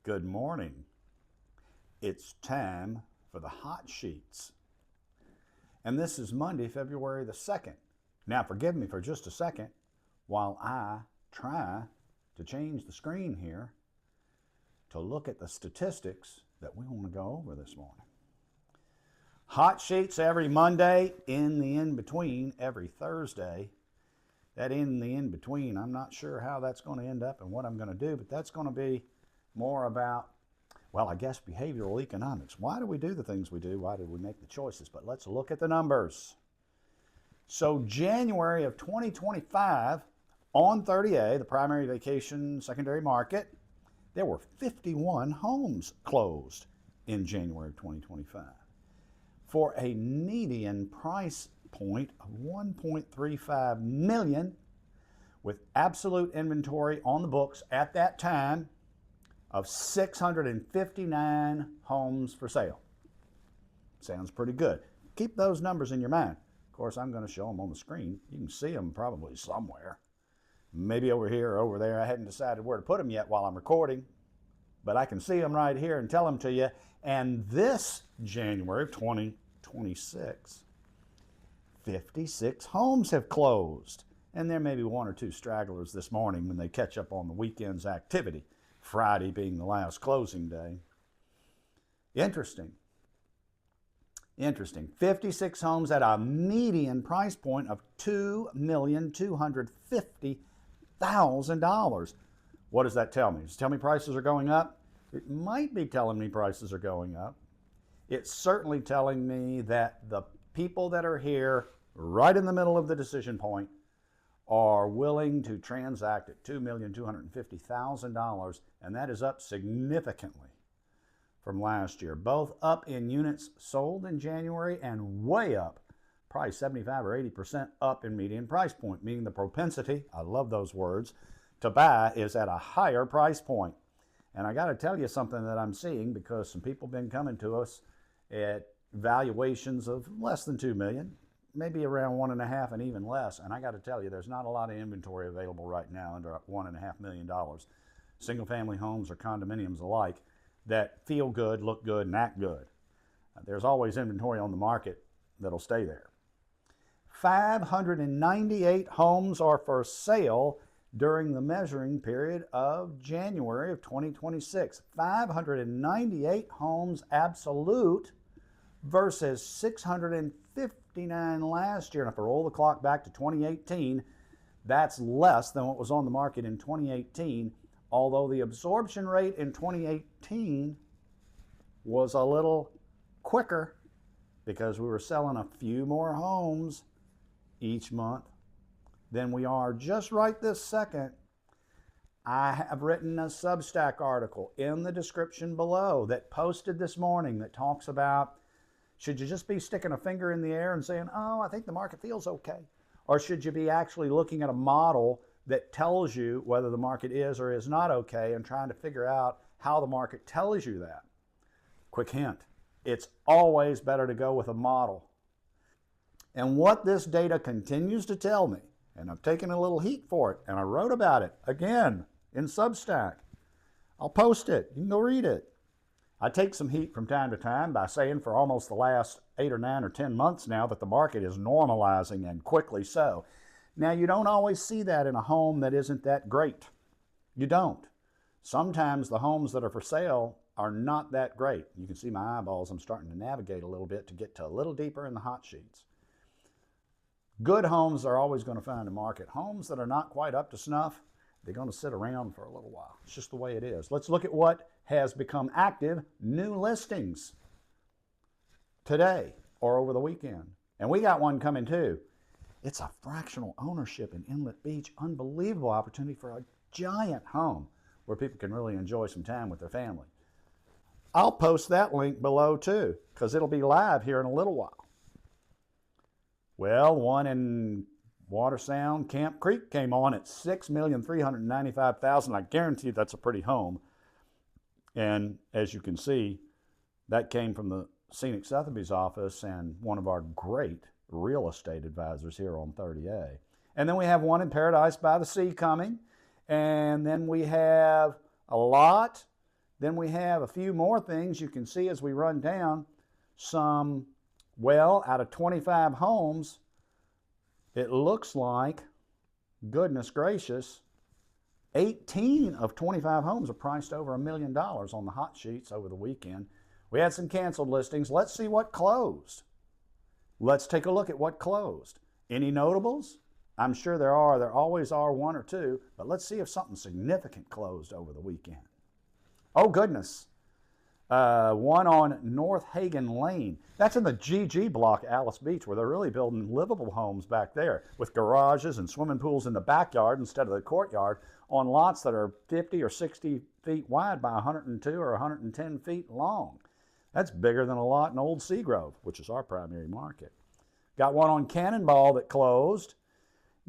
Good morning. It's time for the hot sheets. And this is Monday, February the 2nd. Now, forgive me for just a second while I try to change the screen here to look at the statistics that we want to go over this morning. Hot sheets every Monday, in the in-between every Thursday. That in the in-between, I'm not sure how that's going to end up and what I'm going to do, but that's going to be more about, well, I guess behavioral economics. Why do we do the things we do? Why do we make the choices? But let's look at the numbers. So January of 2025, on 30A, the primary vacation secondary market, there were 51 homes closed in January of 2025 for a median price point of $1.35 million, with absolute inventory on the books at that time of 659 homes for sale. Sounds pretty good. Keep those numbers in your mind. Of course, I'm going to show them on the screen. You can see them probably somewhere. Maybe over here or over there. I hadn't decided where to put them yet while I'm recording, but I can see them right here and tell them to you. And this January of 2026, 56 homes have closed. And there may be one or two stragglers this morning when they catch up on the weekend's activity, Friday being the last closing day. Interesting. 56 homes at a median price point of $2,250,000. What does that tell me? Does it tell me prices are going up? It might be telling me prices are going up. It's certainly telling me that the people that are here right in the middle of the decision point are willing to transact at $2,250,000, and that is up significantly from last year. Both up in units sold in January and way up, probably 75 or 80% up in median price point, meaning the propensity, I love those words, to buy is at a higher price point. And I got to tell you something that I'm seeing, because some people have been coming to us at valuations of less than $2 million, maybe around 1.5 and even less. And I got to tell you, there's not a lot of inventory available right now under $1.5 million. Single family homes or condominiums alike that feel good, look good, and act good. There's always inventory on the market that'll stay there. 598 homes are for sale during the measuring period of January of 2026. 598 homes absolute versus 659 last year. And if I roll the clock back to 2018, that's less than what was on the market in 2018, although the absorption rate in 2018 was a little quicker because we were selling a few more homes each month than we are just right this second. I have written a Substack article in the description below that posted this morning that talks about, should you just be sticking a finger in the air and saying, oh, I think the market feels okay? Or should you be actually looking at a model that tells you whether the market is or is not okay and trying to figure out how the market tells you that? Quick hint, it's always better to go with a model. And what this data continues to tell me, and I've taken a little heat for it, and I wrote about it again in Substack. I'll post it. You can go read it. I take some heat from time to time by saying for almost the last 8 or 9 or 10 months now that the market is normalizing, and quickly so. Now, you don't always see that in a home that isn't that great. You don't. Sometimes the homes that are for sale are not that great. You can see my eyeballs. I'm starting to navigate a little bit to get to a little deeper in the hot sheets. Good homes are always going to find a market. Homes that are not quite up to snuff, they're going to sit around for a little while. It's just the way it is. Let's look at what has become active new listings today or over the weekend. And we got one coming too. It's a fractional ownership in Inlet Beach. Unbelievable opportunity for a giant home where people can really enjoy some time with their family. I'll post that link below too, because it'll be live here in a little while. Well, one in Water Sound, Camp Creek, came on at $6,395,000. I guarantee that's a pretty home. And as you can see, that came from the Scenic Sotheby's office and one of our great real estate advisors here on 30A. And then we have one in Paradise by the Sea coming. And then we have a lot Then we have a few more things you can see as we run down. Some, well, out of 25 homes, it looks like, goodness gracious, 18 of 25 homes are priced over $1 million on the hot sheets over the weekend. We had some canceled listings. Let's see what closed. Let's take a look at what closed. Any notables? I'm sure there are. There always are one or two, but let's see if something significant closed over the weekend. Oh, goodness. One on North Hagen Lane. That's in the GG block, Alice Beach, where they're really building livable homes back there with garages and swimming pools in the backyard instead of the courtyard on lots that are 50 or 60 feet wide by 102 or 110 feet long. That's bigger than a lot in Old Seagrove, which is our primary market. Got one on Cannonball that closed.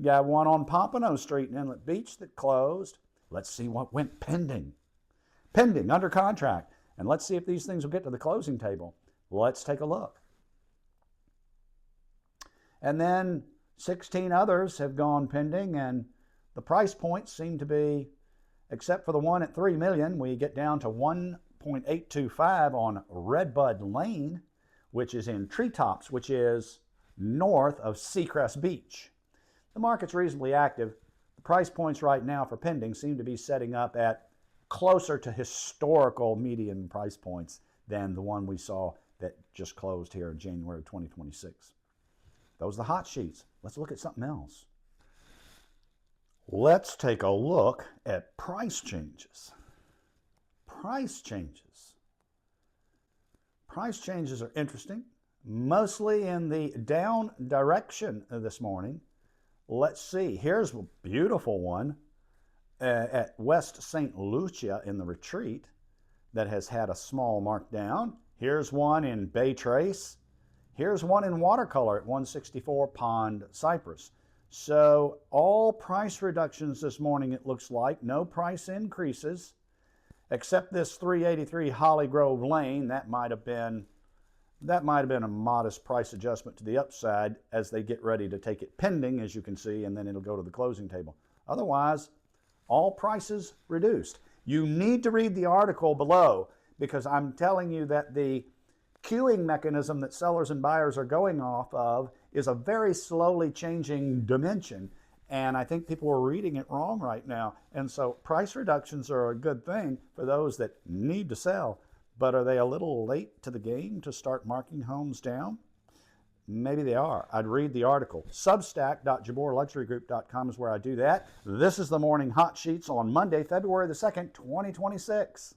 Got one on Pompano Street in Inlet Beach that closed. Let's see what went pending. Pending, under contract. And let's see if these things will get to the closing table. Let's take a look. And then 16 others have gone pending, and the price points seem to be, except for the one at $3 million, we get down to 1.825 on Redbud Lane, which is in Treetops, which is north of Seacrest Beach. The market's reasonably active. The price points right now for pending seem to be setting up at closer to historical median price points than the one we saw that just closed here in January of 2026. Those are the hot sheets. Let's look at something else. Let's take a look at price changes. Price changes. Price changes are interesting, mostly in the down direction this morning. Let's see. Here's a beautiful one at West St. Lucia in the Retreat that has had a small markdown. Here's one in Bay Trace. Here's one in watercolor at 164 Pond Cypress. So all price reductions this morning, it looks like. No price increases, except this 383 Holly Grove Lane. That might have been a modest price adjustment to the upside as they get ready to take it pending, as you can see, and then it'll go to the closing table. Otherwise, all prices reduced. You need to read the article below, because I'm telling you that the queuing mechanism that sellers and buyers are going off of is a very slowly changing dimension, and I think people are reading it wrong right now. And so price reductions are a good thing for those that need to sell, but are they a little late to the game to start marking homes down? Maybe they are. I'd read the article. Substack.jabbourluxurygroup.com is where I do that. This is the Morning Hot Sheets on Monday, February the 2nd, 2026.